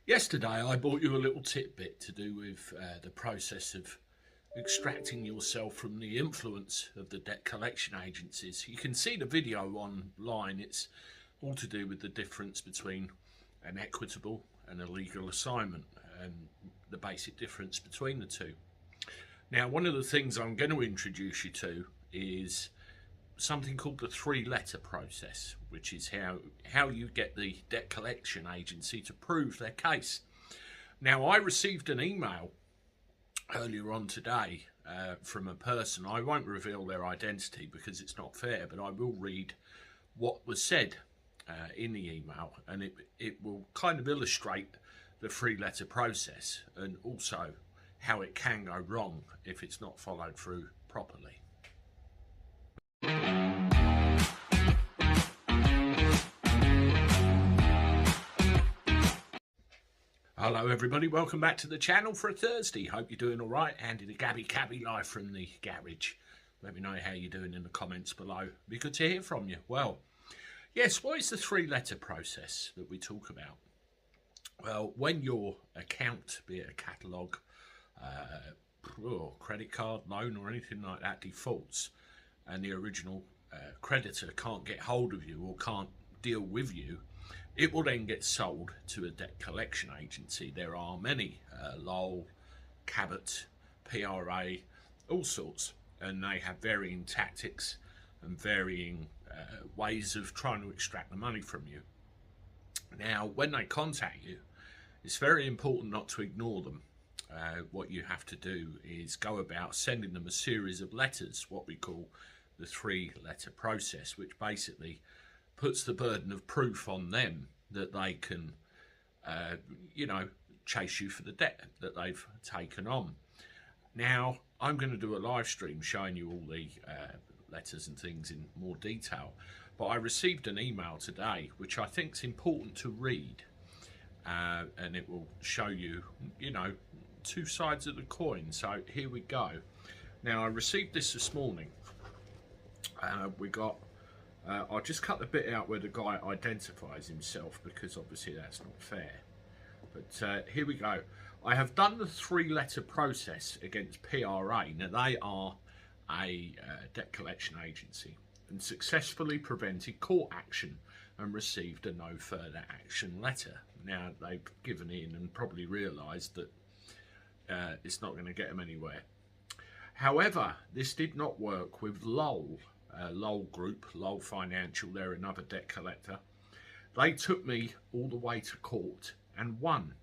Yesterday I brought you a little tidbit to do with the process of extracting yourself from the influence of the debt collection agencies. You can see the video online. It's all to do with the difference between an equitable and a legal assignment and the basic difference between the two. Now, one of the things I'm going to introduce you to is something called the three-letter process, which is how you get the debt collection agency to prove their case. Now, I received an email earlier on today from a person. I won't reveal their identity because it's not fair, but I will read what was said in the email, and it will kind of illustrate the three-letter process and also how it can go wrong if it's not followed through properly. Hello everybody, welcome back to the channel for a Thursday. Hope you're doing alright. Andy the Cabby live from the garage. Let me know how you're doing in the comments below. Be good to hear from you. Well, yes, what is the three-letter process that we talk about? Well, when your account, be it a catalogue, credit card, loan or anything like that defaults, and the original creditor can't get hold of you or can't deal with you, it will then get sold to a debt collection agency. There are many, Lowell, Cabot, PRA, all sorts, and they have varying tactics and varying ways of trying to extract the money from you. Now, when they contact you, it's very important not to ignore them. What you have to do is go about sending them a series of letters, what we call the three-letter process, which basically puts the burden of proof on them that they can, chase you for the debt that they've taken on. Now, I'm going to do a live stream showing you all the letters and things in more detail, but I received an email today which I think is important to read, and it will show you, two sides of the coin. So here we go. Now, I received this morning. I'll just cut the bit out where the guy identifies himself because obviously that's not fair. But here we go. I have done the three-letter process against PRA. Now, they are a debt collection agency and successfully prevented court action and received a no further action letter. Now, they've given in and probably realised that it's not going to get them anywhere. However, this did not work with Lowell. Lowell Group, Lowell Financial, they're another debt collector. They took me all the way to court and won.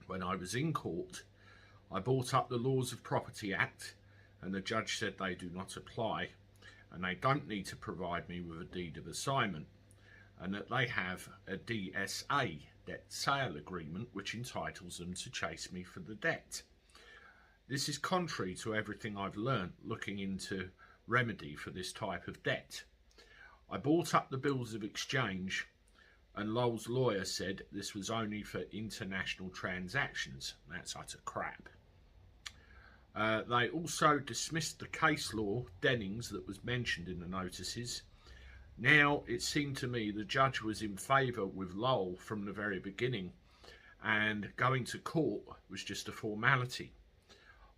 When I was in court, I brought up the Laws of Property Act, and the judge said they do not apply, and they don't need to provide me with a deed of assignment, and that they have a DSA, debt sale agreement, which entitles them to chase me for the debt. This is contrary to everything I've learnt looking into remedy for this type of debt. I brought up the bills of exchange, and Lowell's lawyer said this was only for international transactions. That's utter crap. They also dismissed the case law, Dennings, that was mentioned in the notices. Now, it seemed to me the judge was in favour with Lowell from the very beginning, and going to court was just a formality.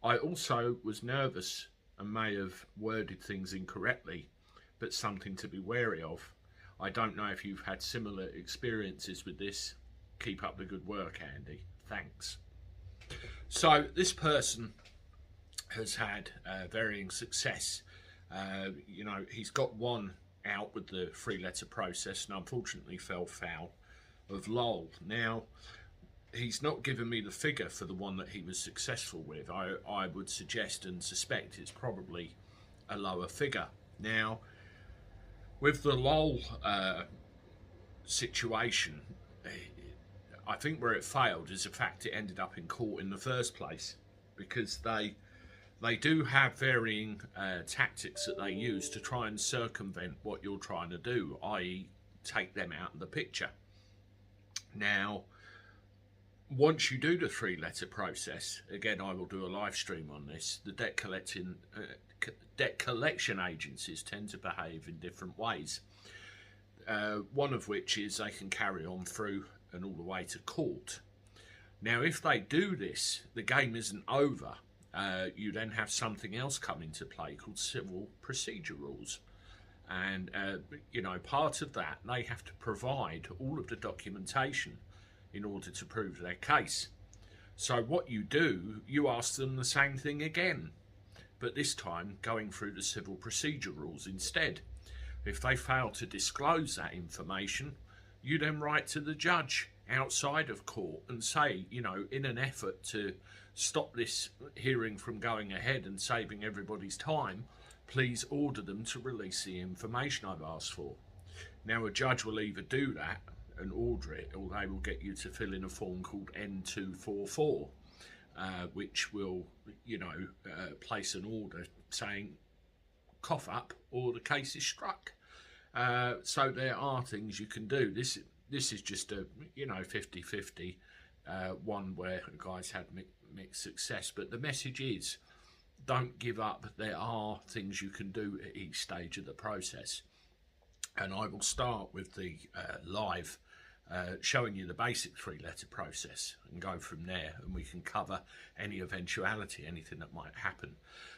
I also was nervous and may have worded things incorrectly, but something to be wary of. I don't know if you've had similar experiences with this. Keep up the good work, Andy. Thanks. So this person has had varying success. He's got one out with the three-letter process and unfortunately fell foul of Lowell. Now, he's not given me the figure for the one that he was successful with. I would suggest and suspect it's probably a lower figure. Now, with the Lowell situation, I think where it failed is the fact it ended up in court in the first place, because they do have varying tactics that they use to try and circumvent what you're trying to do, i.e. take them out of the picture. Now, once you do the three-letter process, again, I will do a live stream on this, the debt collection agencies tend to behave in different ways. One of which is they can carry on through and all the way to court. Now, if they do this, the game isn't over. You then have something else come into play called civil procedure rules. And, you know, part of that, they have to provide all of the documentation in order to prove their case. So what you do, you ask them the same thing again, but this time going through the civil procedure rules instead. If they fail to disclose that information, you then write to the judge outside of court and say, you know, in an effort to stop this hearing from going ahead and saving everybody's time, please order them to release the information I've asked for. Now, a judge will either do that and order it, or they will get you to fill in a form called N244, which will, you know, place an order saying cough up or the case is struck. So there are things you can do. This is just a, you know, 50-50 one where the guys had mixed success, but the message is don't give up. There are things you can do at each stage of the process, and I will start with the live showing you the basic three-letter process and go from there, and we can cover any eventuality, anything that might happen.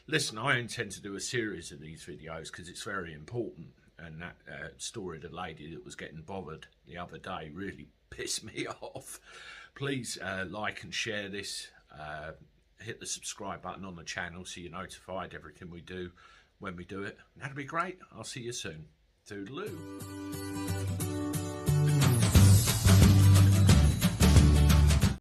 Listen, I intend to do a series of these videos because it's very important, and that story of the lady that was getting bothered the other day really pissed me off. Please like and share this, hit the subscribe button on the channel so you're notified everything we do when we do it. That'll be great. I'll see you soon. Toodaloo.